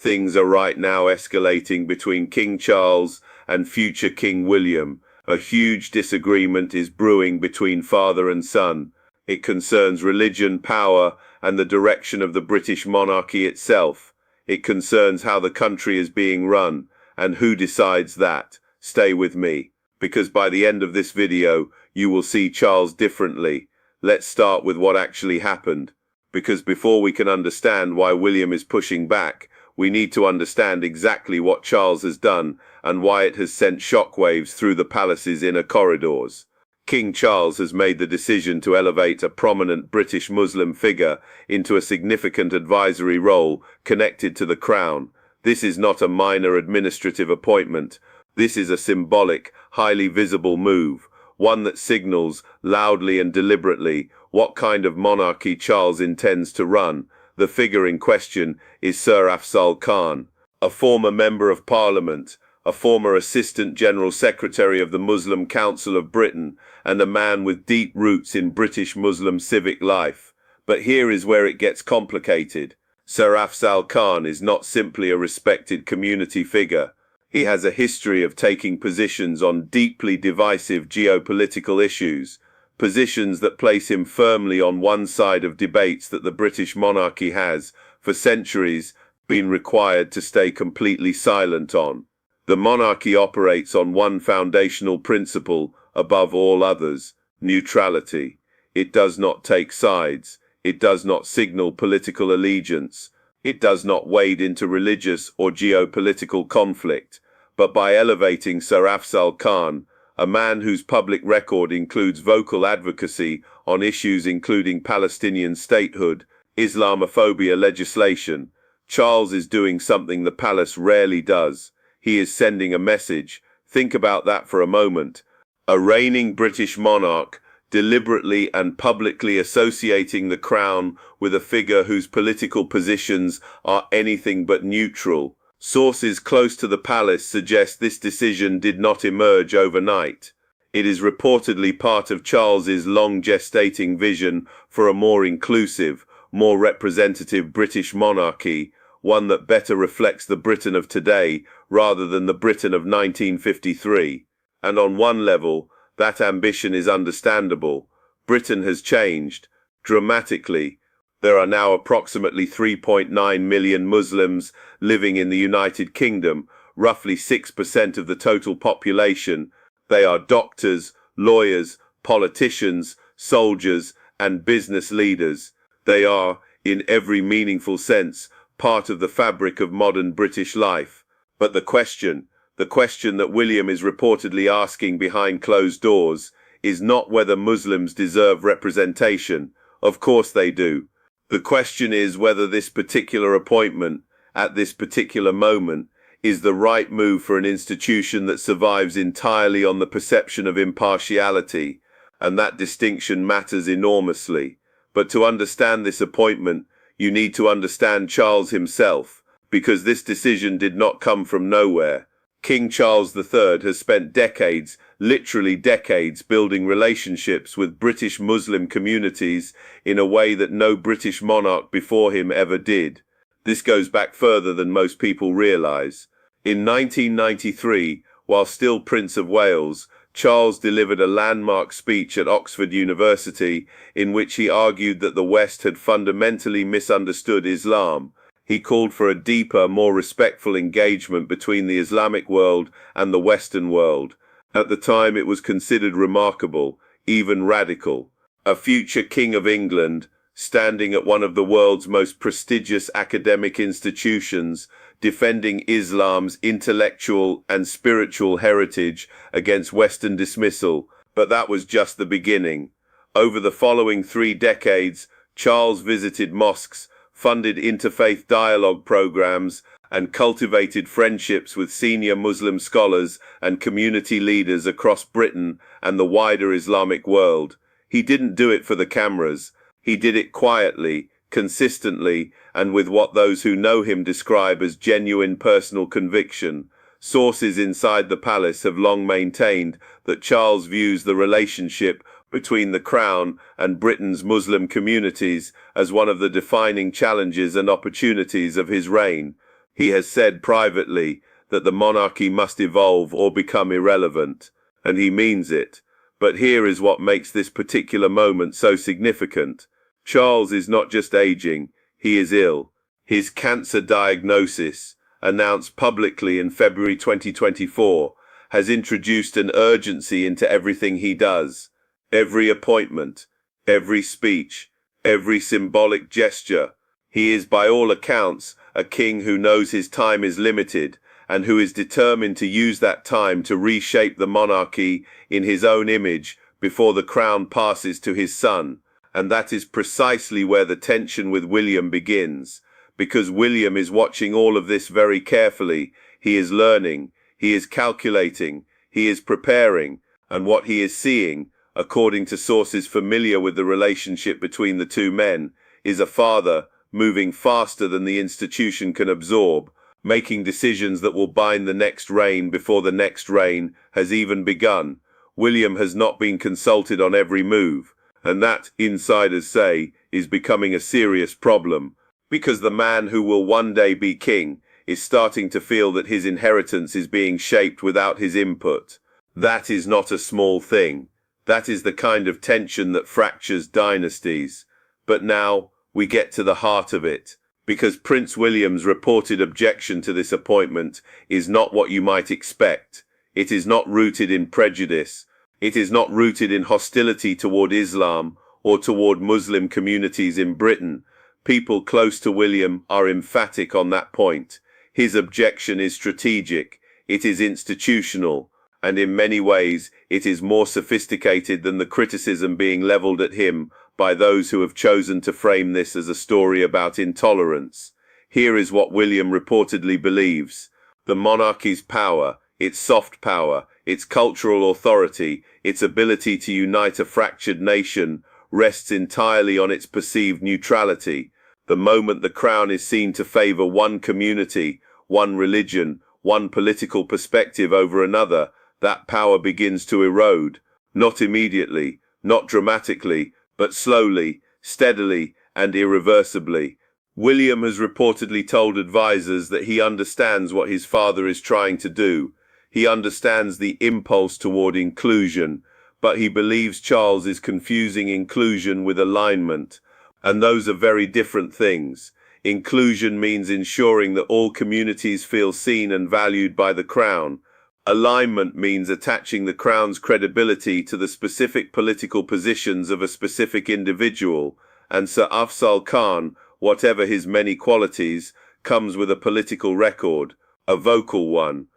Things are right now escalating between King Charles and future King William. A huge disagreement is brewing between father and son. It concerns religion, power, and the direction of the British monarchy itself. It concerns how the country is being run, and who decides that. Stay with me, because by the end of this video, you will see Charles differently. Let's start with what actually happened, because before we can understand why William is pushing back, we need to understand exactly what Charles has done and why it has sent shockwaves through the palace's inner corridors. King Charles has made the decision to elevate a prominent British Muslim figure into a significant advisory role connected to the crown. This is not a minor administrative appointment. This is a symbolic, highly visible move, one that signals loudly and deliberately what kind of monarchy Charles intends to run. The figure in question is Sir Afzal Khan, a former Member of Parliament, a former Assistant General Secretary of the Muslim Council of Britain, and a man with deep roots in British Muslim civic life. But here is where it gets complicated. Sir Afzal Khan is not simply a respected community figure. He has a history of taking positions on deeply divisive geopolitical issues, positions that place him firmly on one side of debates that the British monarchy has, for centuries, been required to stay completely silent on. The monarchy operates on one foundational principle above all others: neutrality. It does not take sides. It does not signal political allegiance. It does not wade into religious or geopolitical conflict. But by elevating Sir Afzal Khan, a man whose public record includes vocal advocacy on issues including Palestinian statehood, Islamophobia legislation, Charles is doing something the palace rarely does. He is sending a message. Think about that for a moment. A reigning British monarch deliberately and publicly associating the crown with a figure whose political positions are anything but neutral. Sources close to the palace suggest this decision did not emerge overnight. It is reportedly part of Charles's long gestating vision for a more inclusive, more representative British monarchy, one that better reflects the Britain of today rather than the Britain of 1953. And on one level, that ambition is understandable. Britain has changed dramatically. There are now approximately 3.9 million Muslims living in the United Kingdom, roughly 6% of the total population. They are doctors, lawyers, politicians, soldiers, and business leaders. They are, in every meaningful sense, part of the fabric of modern British life. But the question that William is reportedly asking behind closed doors, is not whether Muslims deserve representation. Of course they do. The question is whether this particular appointment, at this particular moment, is the right move for an institution that survives entirely on the perception of impartiality, and that distinction matters enormously. But to understand this appointment, you need to understand Charles himself, because this decision did not come from nowhere. King Charles III has spent decades, literally decades, building relationships with British Muslim communities in a way that no British monarch before him ever did. This goes back further than most people realize. In 1993, while still Prince of Wales, Charles delivered a landmark speech at Oxford University in which he argued that the West had fundamentally misunderstood Islam. He called for a deeper, more respectful engagement between the Islamic world and the Western world. At the time, it was considered remarkable, even radical. A future King of England, standing at one of the world's most prestigious academic institutions, defending Islam's intellectual and spiritual heritage against Western dismissal. But that was just the beginning. Over the following 3 decades, Charles visited mosques, funded interfaith dialogue programs, and cultivated friendships with senior Muslim scholars and community leaders across Britain and the wider Islamic world. He didn't do it for the cameras. He did it quietly, consistently, and with what those who know him describe as genuine personal conviction. Sources inside the palace have long maintained that Charles views the relationship between the Crown and Britain's Muslim communities as one of the defining challenges and opportunities of his reign. He has said privately that the monarchy must evolve or become irrelevant, and he means it. But here is what makes this particular moment so significant. Charles is not just aging, he is ill. His cancer diagnosis, announced publicly in February 2024, has introduced an urgency into everything he does. Every appointment, every speech, every symbolic gesture. He is, by all accounts, a king who knows his time is limited and who is determined to use that time to reshape the monarchy in his own image before the crown passes to his son. And that is precisely where the tension with William begins, because William is watching all of this very carefully. He is learning, he is calculating, he is preparing, and what he is seeing, according to sources familiar with the relationship between the two men, is a father moving faster than the institution can absorb, making decisions that will bind the next reign before the next reign has even begun. William has not been consulted on every move, and that, insiders say, is becoming a serious problem, because the man who will one day be king is starting to feel that his inheritance is being shaped without his input. That is not a small thing. That is the kind of tension that fractures dynasties. But now we get to the heart of it, because Prince William's reported objection to this appointment is not what you might expect. It is not rooted in prejudice. It is not rooted in hostility toward Islam or toward Muslim communities in Britain. People close to William are emphatic on that point. His objection is strategic, it is institutional, and in many ways it is more sophisticated than the criticism being leveled at him by those who have chosen to frame this as a story about intolerance. Here is what William reportedly believes. The monarchy's power, its soft power, its cultural authority, its ability to unite a fractured nation, rests entirely on its perceived neutrality. The moment the crown is seen to favor one community, one religion, one political perspective over another, that power begins to erode. Not immediately, not dramatically, but slowly, steadily, and irreversibly. William has reportedly told advisers that he understands what his father is trying to do. He understands the impulse toward inclusion, but he believes Charles is confusing inclusion with alignment. And those are very different things. Inclusion means ensuring that all communities feel seen and valued by the crown. Alignment means attaching the crown's credibility to the specific political positions of a specific individual, and Sir Afzal Khan, whatever his many qualities, comes with a political record, a vocal one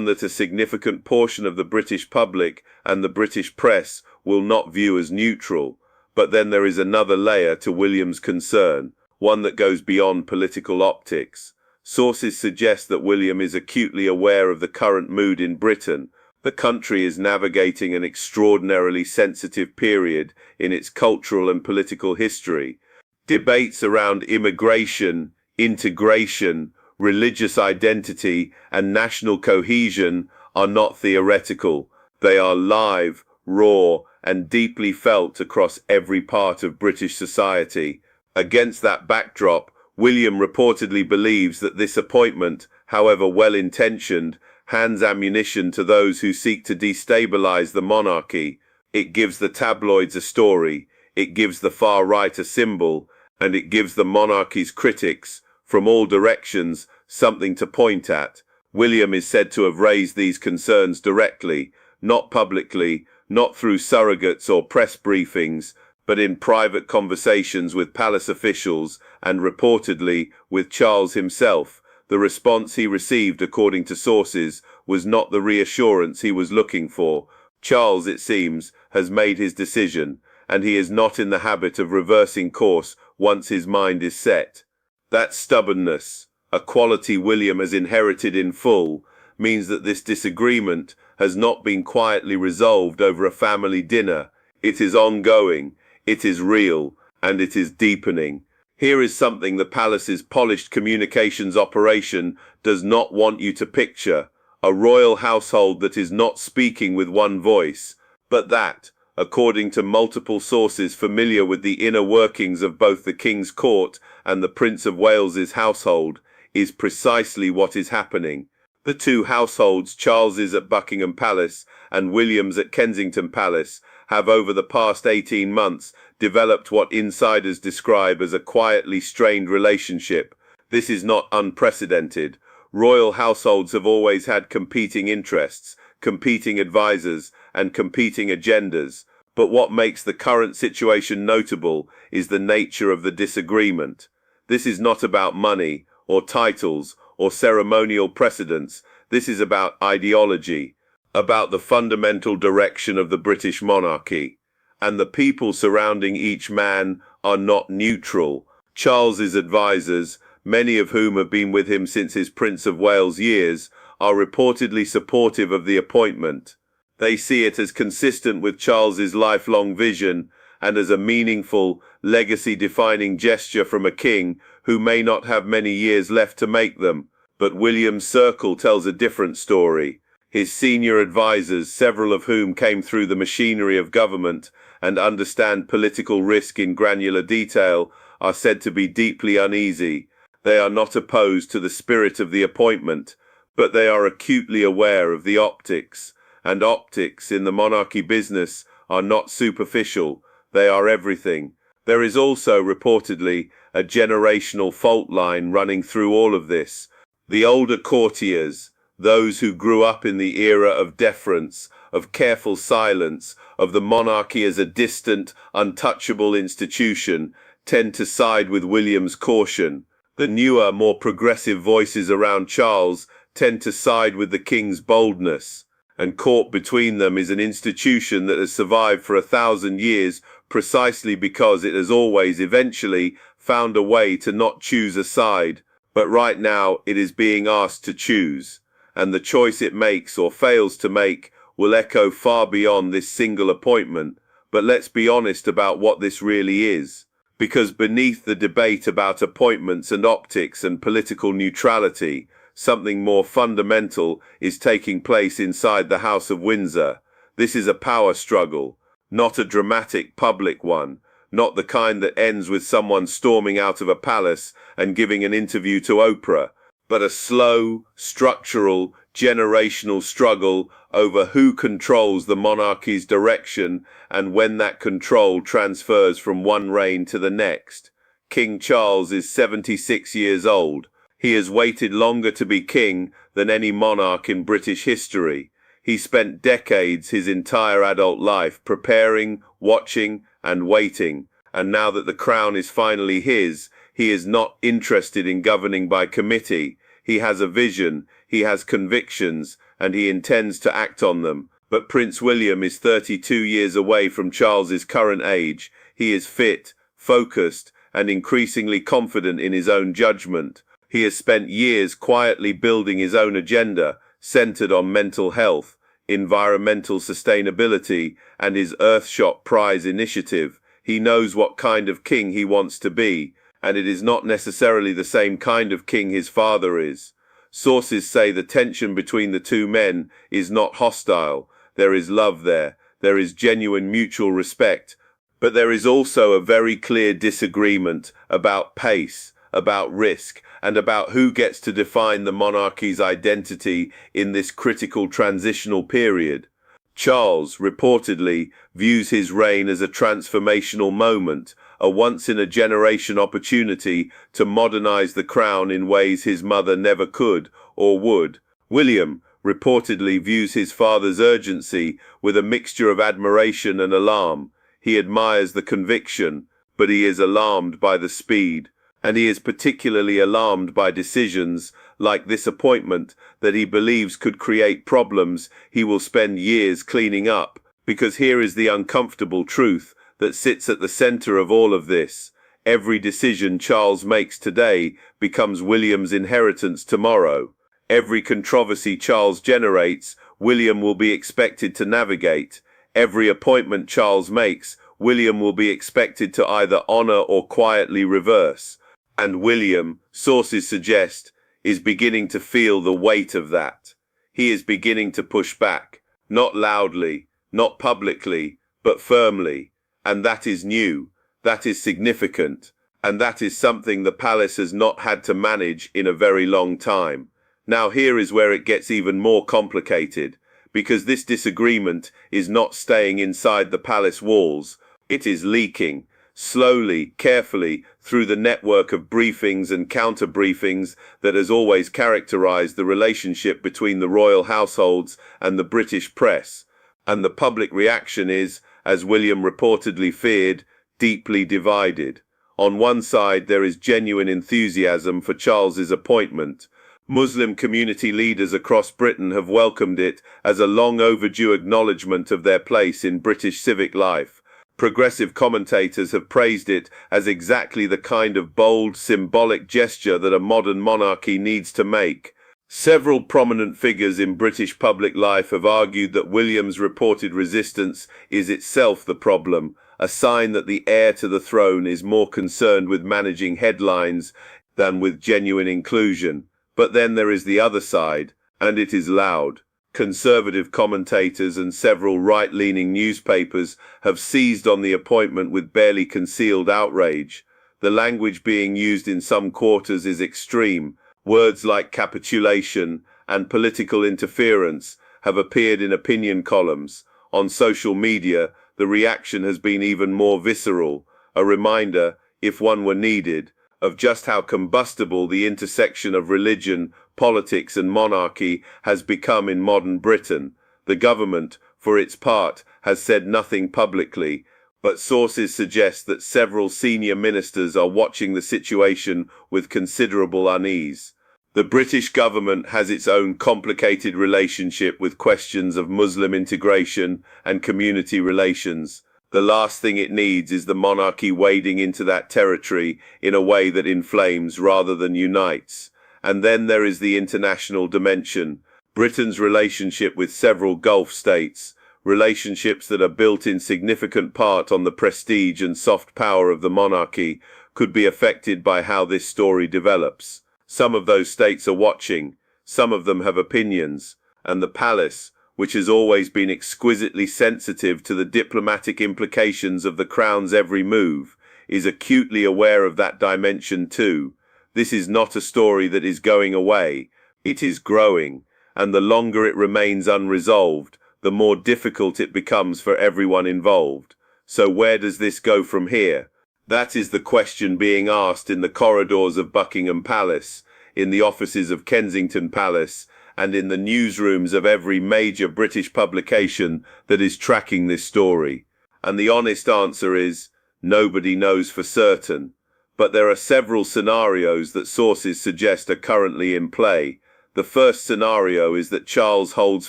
that a significant portion of the British public and the British press will not view as neutral. But then there is another layer to William's concern, one that goes beyond political optics. Sources suggest that William is acutely aware of the current mood in Britain. The country is navigating an extraordinarily sensitive period in its cultural and political history. Debates around immigration, integration, religious identity, and national cohesion are not theoretical. They are live, raw, and deeply felt across every part of British society. Against that backdrop, William reportedly believes that this appointment, however well-intentioned, hands ammunition to those who seek to destabilize the monarchy. It gives the tabloids a story, it gives the far right a symbol, and it gives the monarchy's critics, from all directions, something to point at. William is said to have raised these concerns directly, not publicly, not through surrogates or press briefings, but in private conversations with palace officials and reportedly with Charles himself. The response he received, according to sources, was not the reassurance he was looking for. Charles, it seems, has made his decision, and he is not in the habit of reversing course once his mind is set. That stubbornness, a quality William has inherited in full, means that this disagreement has not been quietly resolved over a family dinner. It is ongoing. It is real, and it is deepening. Here is something the palace's polished communications operation does not want you to picture: a royal household that is not speaking with one voice, but that, according to multiple sources familiar with the inner workings of both the King's court and the Prince of Wales's household, is precisely what is happening. The two households, Charles's at Buckingham Palace and William's at Kensington Palace, have over the past 18 months developed what insiders describe as a quietly strained relationship. This is not unprecedented. Royal households have always had competing interests, competing advisors, and competing agendas. But what makes the current situation notable is the nature of the disagreement. This is not about money, or titles, or ceremonial precedence. This is about ideology, about the fundamental direction of the British monarchy. And the people surrounding each man are not neutral. Charles's advisors, many of whom have been with him since his Prince of Wales years, are reportedly supportive of the appointment. They see it as consistent with Charles's lifelong vision and as a meaningful, legacy-defining gesture from a king who may not have many years left to make them. But William's circle tells a different story. His senior advisors, several of whom came through the machinery of government and understand political risk in granular detail, are said to be deeply uneasy. They are not opposed to the spirit of the appointment, but they are acutely aware of the optics. And optics in the monarchy business are not superficial, they are everything. There is also, reportedly, a generational fault line running through all of this. The older courtiers, those who grew up in the era of deference, of careful silence, of the monarchy as a distant, untouchable institution, tend to side with William's caution. The newer, more progressive voices around Charles tend to side with the king's boldness. And caught between them is an institution that has survived for 1,000 years precisely because it has always eventually found a way to not choose a side. But right now it is being asked to choose, and the choice it makes or fails to make will echo far beyond this single appointment. But let's be honest about what this really is, because beneath the debate about appointments and optics and political neutrality, something more fundamental is taking place inside the House of Windsor. This is a power struggle, not a dramatic public one, not the kind that ends with someone storming out of a palace and giving an interview to Oprah, but a slow, structural, generational struggle over who controls the monarchy's direction and when that control transfers from one reign to the next. King Charles is 76 years old. He has waited longer to be king than any monarch in British history. He spent decades, his entire adult life, preparing, watching, and waiting. And now that the crown is finally his, he is not interested in governing by committee. He has a vision, he has convictions, and he intends to act on them. But Prince William is 32 years away from Charles's current age. He is fit, focused, and increasingly confident in his own judgment. He has spent years quietly building his own agenda, centered on mental health, environmental sustainability, and his Earthshot Prize initiative. He knows what kind of king he wants to be, and it is not necessarily the same kind of king his father is. Sources say the tension between the two men is not hostile. There is love there. There is genuine mutual respect. But there is also a very clear disagreement about pace, about risk, and about who gets to define the monarchy's identity in this critical transitional period. Charles, reportedly, views his reign as a transformational moment, a once-in-a-generation opportunity to modernize the crown in ways his mother never could or would. William, reportedly, views his father's urgency with a mixture of admiration and alarm. He admires the conviction, but he is alarmed by the speed. And he is particularly alarmed by decisions like this appointment that he believes could create problems he will spend years cleaning up. Because here is the uncomfortable truth that sits at the center of all of this. Every decision Charles makes today becomes William's inheritance tomorrow. Every controversy Charles generates, William will be expected to navigate. Every appointment Charles makes, William will be expected to either honor or quietly reverse. And William, sources suggest, is beginning to feel the weight of that. He is beginning to push back, not loudly, not publicly, but firmly. And that is new, that is significant. and that is something the palace has not had to manage in a very long time. Now here is where it gets even more complicated, because this disagreement is not staying inside the palace walls, it is leaking, slowly, carefully, through the network of briefings and counter-briefings that has always characterized the relationship between the royal households and the British press. And the public reaction is, as William reportedly feared, deeply divided. On one side, there is genuine enthusiasm for Charles's appointment. Muslim community leaders across Britain have welcomed it as a long overdue acknowledgement of their place in British civic life. Progressive commentators have praised it as exactly the kind of bold, symbolic gesture that a modern monarchy needs to make. Several prominent figures in British public life have argued that William's reported resistance is itself the problem, a sign that the heir to the throne is more concerned with managing headlines than with genuine inclusion. But then there is the other side, and it is loud. Conservative commentators and several right-leaning newspapers have seized on the appointment with barely concealed outrage. The language being used in some quarters is extreme. Words like capitulation and political interference have appeared in opinion columns. On social media, the reaction has been even more visceral, a reminder, if one were needed, of just how combustible the intersection of religion, politics and monarchy has become in modern Britain. The government, for its part, has said nothing publicly, but sources suggest that several senior ministers are watching the situation with considerable unease. The British government has its own complicated relationship with questions of Muslim integration and community relations. The last thing it needs is the monarchy wading into that territory in a way that inflames rather than unites. And then there is the international dimension, Britain's relationship with several Gulf states, relationships that are built in significant part on the prestige and soft power of the monarchy, could be affected by how this story develops. Some of those states are watching, some of them have opinions, and the palace, which has always been exquisitely sensitive to the diplomatic implications of the crown's every move, is acutely aware of that dimension too. This is not a story that is going away, it is growing, and the longer it remains unresolved, the more difficult it becomes for everyone involved. So where does this go from here? That is the question being asked in the corridors of Buckingham Palace, in the offices of Kensington Palace, and in the newsrooms of every major British publication that is tracking this story. And the honest answer is, nobody knows for certain. But there are several scenarios that sources suggest are currently in play. The first scenario is that Charles holds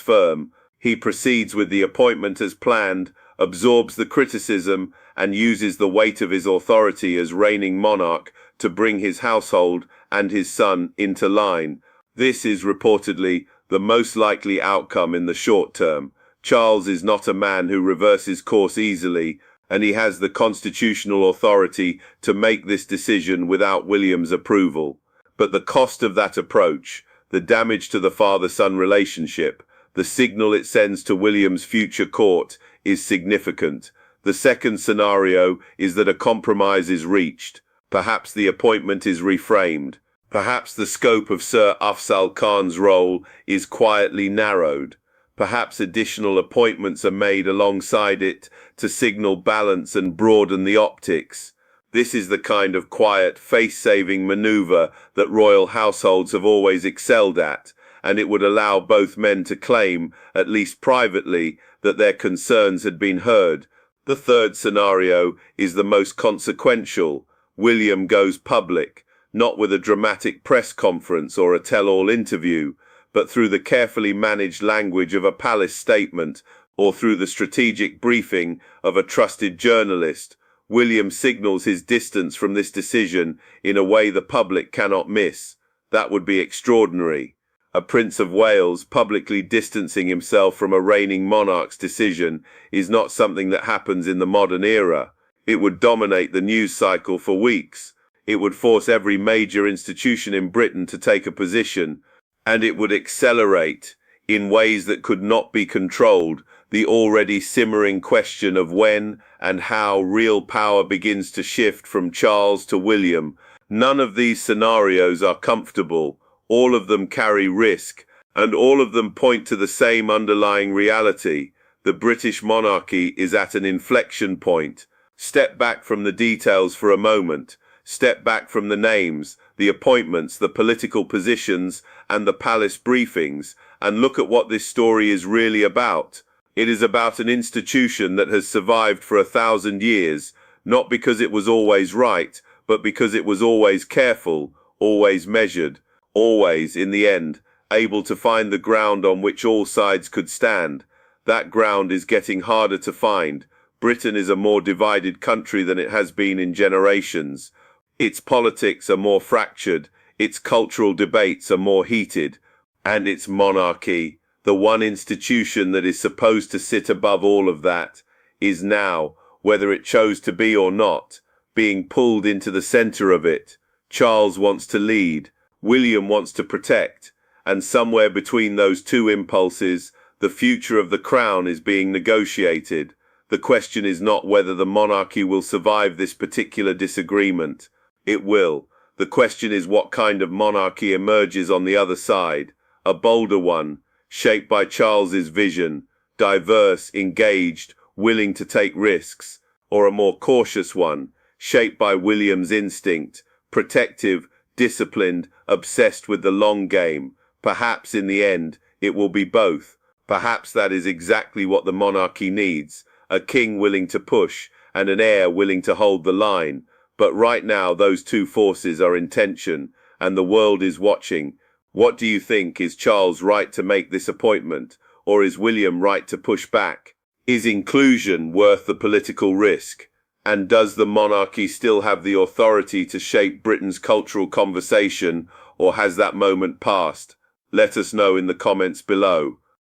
firm. He proceeds with the appointment as planned, absorbs the criticism, and uses the weight of his authority as reigning monarch to bring his household and his son into line. This is reportedly the most likely outcome in the short term. Charles is not a man who reverses course easily, and he has the constitutional authority to make this decision without William's approval. But the cost of that approach, the damage to the father-son relationship, the signal it sends to William's future court, is significant. The second scenario is that a compromise is reached. Perhaps the appointment is reframed. Perhaps the scope of Sir Afzal Khan's role is quietly narrowed. Perhaps additional appointments are made alongside it to signal balance and broaden the optics. This is the kind of quiet, face-saving maneuver that royal households have always excelled at, and it would allow both men to claim, at least privately, that their concerns had been heard. The third scenario is the most consequential. William goes public, not with a dramatic press conference or a tell-all interview, but through the carefully managed language of a palace statement or through the strategic briefing of a trusted journalist. William signals his distance from this decision in a way the public cannot miss. That would be extraordinary. A Prince of Wales publicly distancing himself from a reigning monarch's decision is not something that happens in the modern era. It would dominate the news cycle for weeks. It would force every major institution in Britain to take a position, and it would accelerate, in ways that could not be controlled, the already simmering question of when and how real power begins to shift from Charles to William. None of these scenarios are comfortable, all of them carry risk, and all of them point to the same underlying reality. The British monarchy is at an inflection point. Step back from the details for a moment. Step back from the names, the appointments, the political positions, and the palace briefings, and look at what this story is really about. It is about an institution that has survived for 1,000 years, not because it was always right, but because it was always careful, always measured, always, in the end, able to find the ground on which all sides could stand. That ground is getting harder to find. Britain is a more divided country than it has been in generations. Its politics are more fractured, its cultural debates are more heated, and its monarchy, the one institution that is supposed to sit above all of that, is now, whether it chose to be or not, being pulled into the center of it. Charles wants to lead, William wants to protect, and somewhere between those two impulses, the future of the crown is being negotiated. The question is not whether the monarchy will survive this particular disagreement. It will. The question is what kind of monarchy emerges on the other side. A bolder one, shaped by Charles's vision, diverse, engaged, willing to take risks, or a more cautious one, shaped by William's instinct, protective, disciplined, obsessed with the long game. Perhaps in the end, it will be both. Perhaps that is exactly what the monarchy needs, a king willing to push and an heir willing to hold the line. But right now, those two forces are in tension, and the world is watching. What do you think? Is Charles right to make this appointment, or is William right to push back? Is inclusion worth the political risk? And does the monarchy still have the authority to shape Britain's cultural conversation, or has that moment passed? Let us know in the comments below.